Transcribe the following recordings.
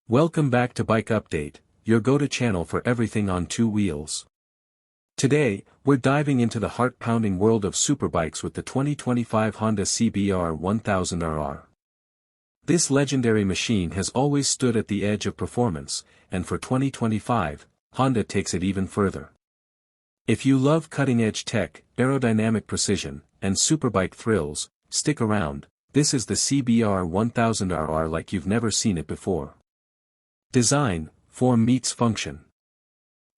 Welcome back to Bike Update, your go-to channel for everything on two wheels. Today, we're diving into the heart-pounding world of superbikes with the 2025 Honda CBR1000RR. This legendary machine has always stood at the edge of performance, and for 2025, Honda takes it even further. If you love cutting-edge tech, aerodynamic precision, and superbike thrills, stick around. This is the CBR1000RR like you've never seen it before. Design, form meets function.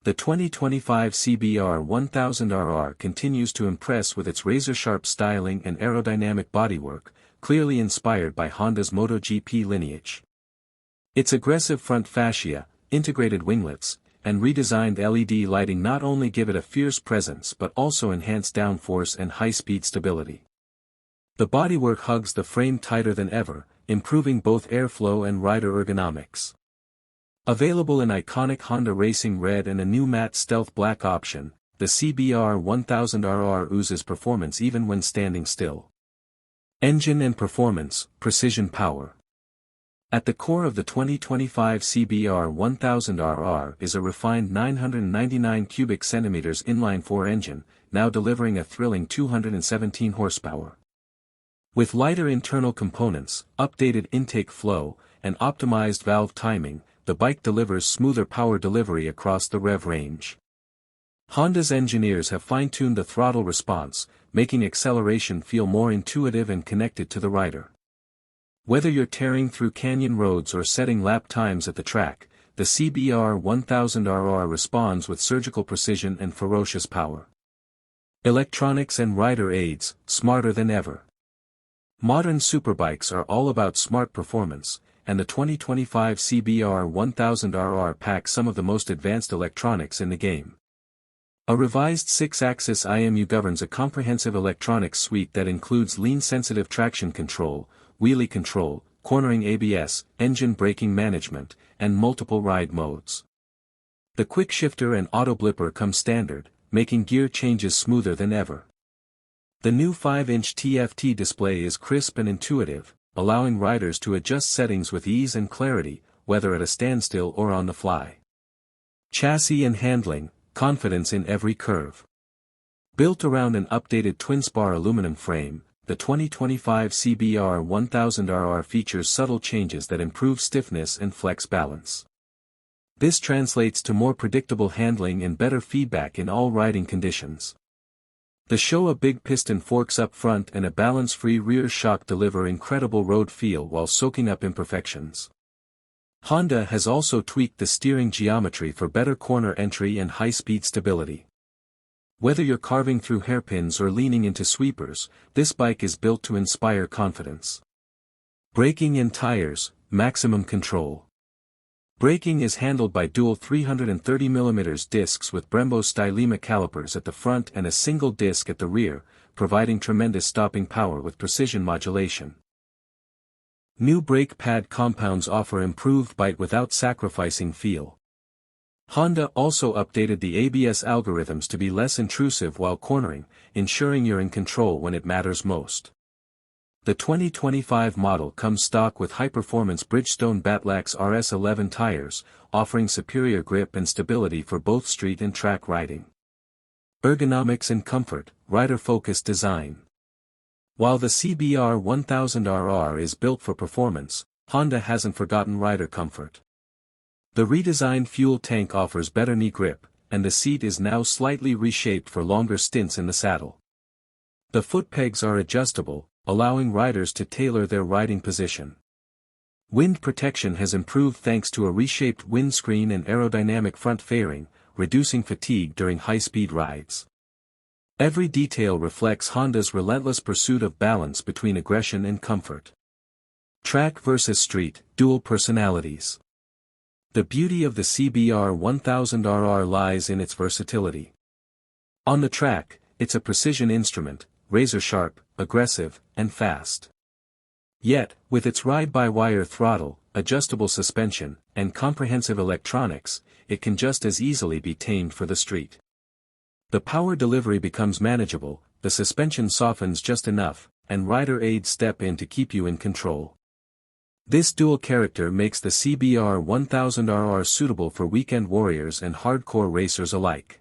The 2025 CBR1000RR continues to impress with its razor-sharp styling and aerodynamic bodywork, clearly inspired by Honda's MotoGP lineage. Its aggressive front fascia, integrated winglets, and redesigned LED lighting not only give it a fierce presence but also enhance downforce and high-speed stability. The bodywork hugs the frame tighter than ever, improving both airflow and rider ergonomics. Available in iconic Honda Racing Red and a new matte stealth black option, the CBR1000RR oozes performance even when standing still. Engine and performance, precision power. At the core of the 2025 CBR1000RR is a refined 999 cubic centimeters inline-4 engine, now delivering a thrilling 217 horsepower. With lighter internal components, updated intake flow, and optimized valve timing, the bike delivers smoother power delivery across the rev range. Honda's engineers have fine-tuned the throttle response, making acceleration feel more intuitive and connected to the rider. Whether you're tearing through canyon roads or setting lap times at the track, the CBR1000RR responds with surgical precision and ferocious power. Electronics and rider aids, smarter than ever. Modern superbikes are all about smart performance, and the 2025 CBR1000RR packs some of the most advanced electronics in the game. A revised 6-axis IMU governs a comprehensive electronics suite that includes lean-sensitive traction control, wheelie control, cornering ABS, engine braking management, and multiple ride modes. The quick shifter and auto blipper come standard, making gear changes smoother than ever. The new 5-inch TFT display is crisp and intuitive, allowing riders to adjust settings with ease and clarity, whether at a standstill or on the fly. Chassis and handling, confidence in every curve. Built around an updated twin-spar aluminum frame, the 2025 CBR1000RR features subtle changes that improve stiffness and flex balance. This translates to more predictable handling and better feedback in all riding conditions. The show big piston forks up front and a balance-free rear shock deliver incredible road feel while soaking up imperfections. Honda has also tweaked the steering geometry for better corner entry and high-speed stability. Whether you're carving through hairpins or leaning into sweepers, this bike is built to inspire confidence. Braking and tires, maximum control. Braking is handled by dual 330mm discs with Brembo Stylema calipers at the front and a single disc at the rear, providing tremendous stopping power with precision modulation. New brake pad compounds offer improved bite without sacrificing feel. Honda also updated the ABS algorithms to be less intrusive while cornering, ensuring you're in control when it matters most. The 2025 model comes stock with high-performance Bridgestone Batlax RS11 tires, offering superior grip and stability for both street and track riding. Ergonomics and comfort, rider-focused design. While the CBR1000RR is built for performance, Honda hasn't forgotten rider comfort. The redesigned fuel tank offers better knee grip, and the seat is now slightly reshaped for longer stints in the saddle. The foot pegs are adjustable, allowing riders to tailor their riding position. Wind protection has improved thanks to a reshaped windscreen and aerodynamic front fairing, reducing fatigue during high-speed rides. Every detail reflects Honda's relentless pursuit of balance between aggression and comfort. Track versus street, dual personalities. The beauty of the CBR1000RR lies in its versatility. On the track, it's a precision instrument, razor-sharp, aggressive, and fast. Yet, with its ride-by-wire throttle, adjustable suspension, and comprehensive electronics, it can just as easily be tamed for the street. The power delivery becomes manageable, the suspension softens just enough, and rider aids step in to keep you in control. This dual character makes the CBR1000RR suitable for weekend warriors and hardcore racers alike.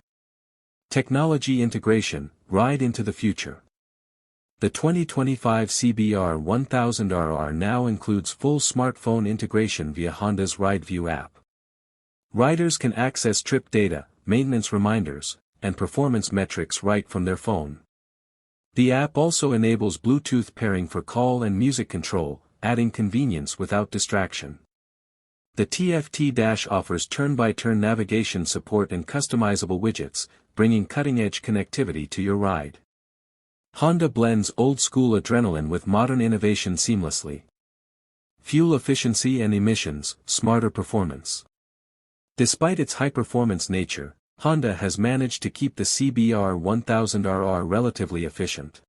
Technology integration, ride into the future. The 2025 CBR1000RR now includes full smartphone integration via Honda's RideView app. Riders can access trip data, maintenance reminders, and performance metrics right from their phone. The app also enables Bluetooth pairing for call and music control, adding convenience without distraction. The TFT- offers turn-by-turn navigation support and customizable widgets, bringing cutting-edge connectivity to your ride. Honda blends old-school adrenaline with modern innovation seamlessly. Fuel efficiency and emissions, smarter performance. Despite its high-performance nature, Honda has managed to keep the CBR1000RR relatively efficient.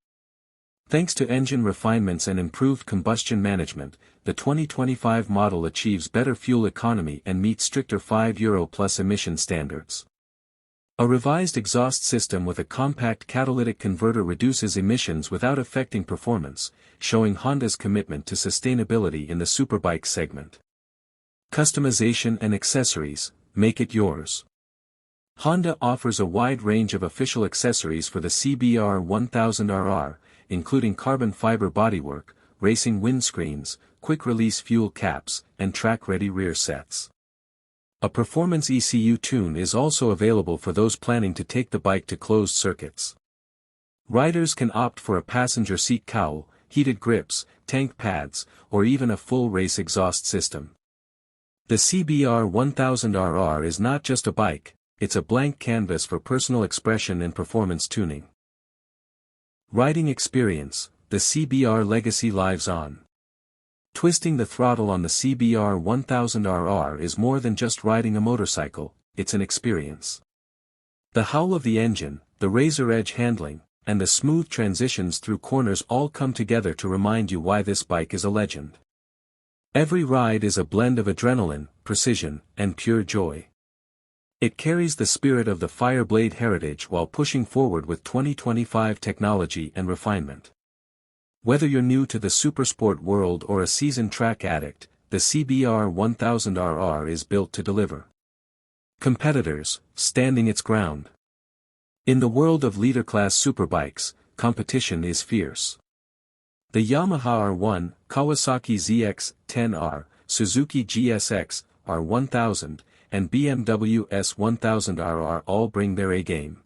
Thanks to engine refinements and improved combustion management, the 2025 model achieves better fuel economy and meets stricter €5+ emission standards. A revised exhaust system with a compact catalytic converter reduces emissions without affecting performance, showing Honda's commitment to sustainability in the superbike segment. Customization and accessories, make it yours. Honda offers a wide range of official accessories for the CBR1000RR, including carbon fiber bodywork, racing windscreens, quick-release fuel caps, and track-ready rear sets. A performance ECU tune is also available for those planning to take the bike to closed circuits. Riders can opt for a passenger seat cowl, heated grips, tank pads, or even a full race exhaust system. The CBR1000RR is not just a bike, it's a blank canvas for personal expression and performance tuning. Riding experience, the CBR legacy lives on. Twisting the throttle on the CBR1000RR is more than just riding a motorcycle, it's an experience. The howl of the engine, the razor-edge handling, and the smooth transitions through corners all come together to remind you why this bike is a legend. Every ride is a blend of adrenaline, precision, and pure joy. It carries the spirit of the Fireblade heritage while pushing forward with 2025 technology and refinement. Whether you're new to the supersport world or a seasoned track addict, the CBR1000RR is built to deliver. Competitors, standing its ground. In the world of leader-class superbikes, competition is fierce. The Yamaha R1, Kawasaki ZX-10R, Suzuki GSX, R1000, and BMW S1000RR all bring their A-game.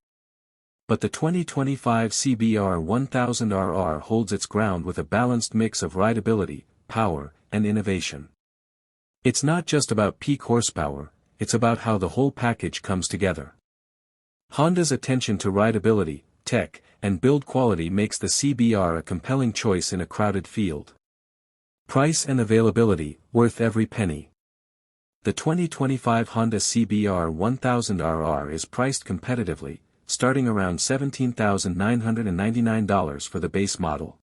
But the 2025 CBR1000RR holds its ground with a balanced mix of rideability, power, and innovation. It's not just about peak horsepower, it's about how the whole package comes together. Honda's attention to rideability, tech, and build quality makes the CBR a compelling choice in a crowded field. Price and availability, worth every penny. The 2025 Honda CBR1000RR is priced competitively, starting around $17,999 for the base model.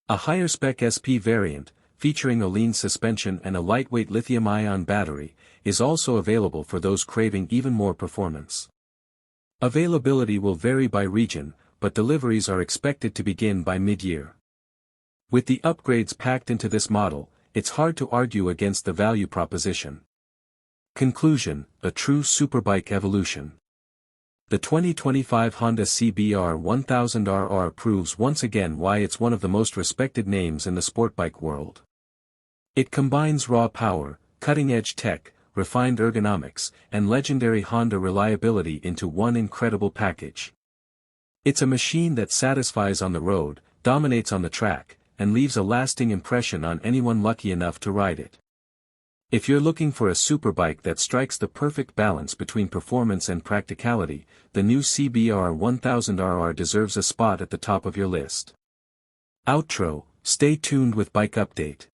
A higher-spec SP variant, featuring a lean suspension and a lightweight lithium-ion battery, is also available for those craving even more performance. Availability will vary by region, but deliveries are expected to begin by mid-year. With the upgrades packed into this model, it's hard to argue against the value proposition. Conclusion: a true superbike evolution. The 2025 Honda CBR1000RR proves once again why it's one of the most respected names in the sportbike world. It combines raw power, cutting-edge tech, refined ergonomics, and legendary Honda reliability into one incredible package. It's a machine that satisfies on the road, dominates on the track, and leaves a lasting impression on anyone lucky enough to ride it. If you're looking for a superbike that strikes the perfect balance between performance and practicality, the new CBR1000RR deserves a spot at the top of your list. Outro: stay tuned with Bike Update.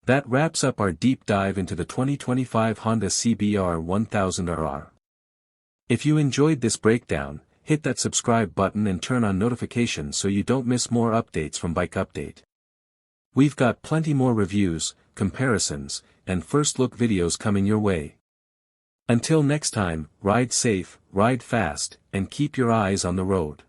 That wraps up our deep dive into the 2025 Honda CBR1000RR. If you enjoyed this breakdown, hit that subscribe button and turn on notifications so you don't miss more updates from Bike Update. We've got plenty more reviews, comparisons, and first-look videos coming your way. Until next time, ride safe, ride fast, and keep your eyes on the road.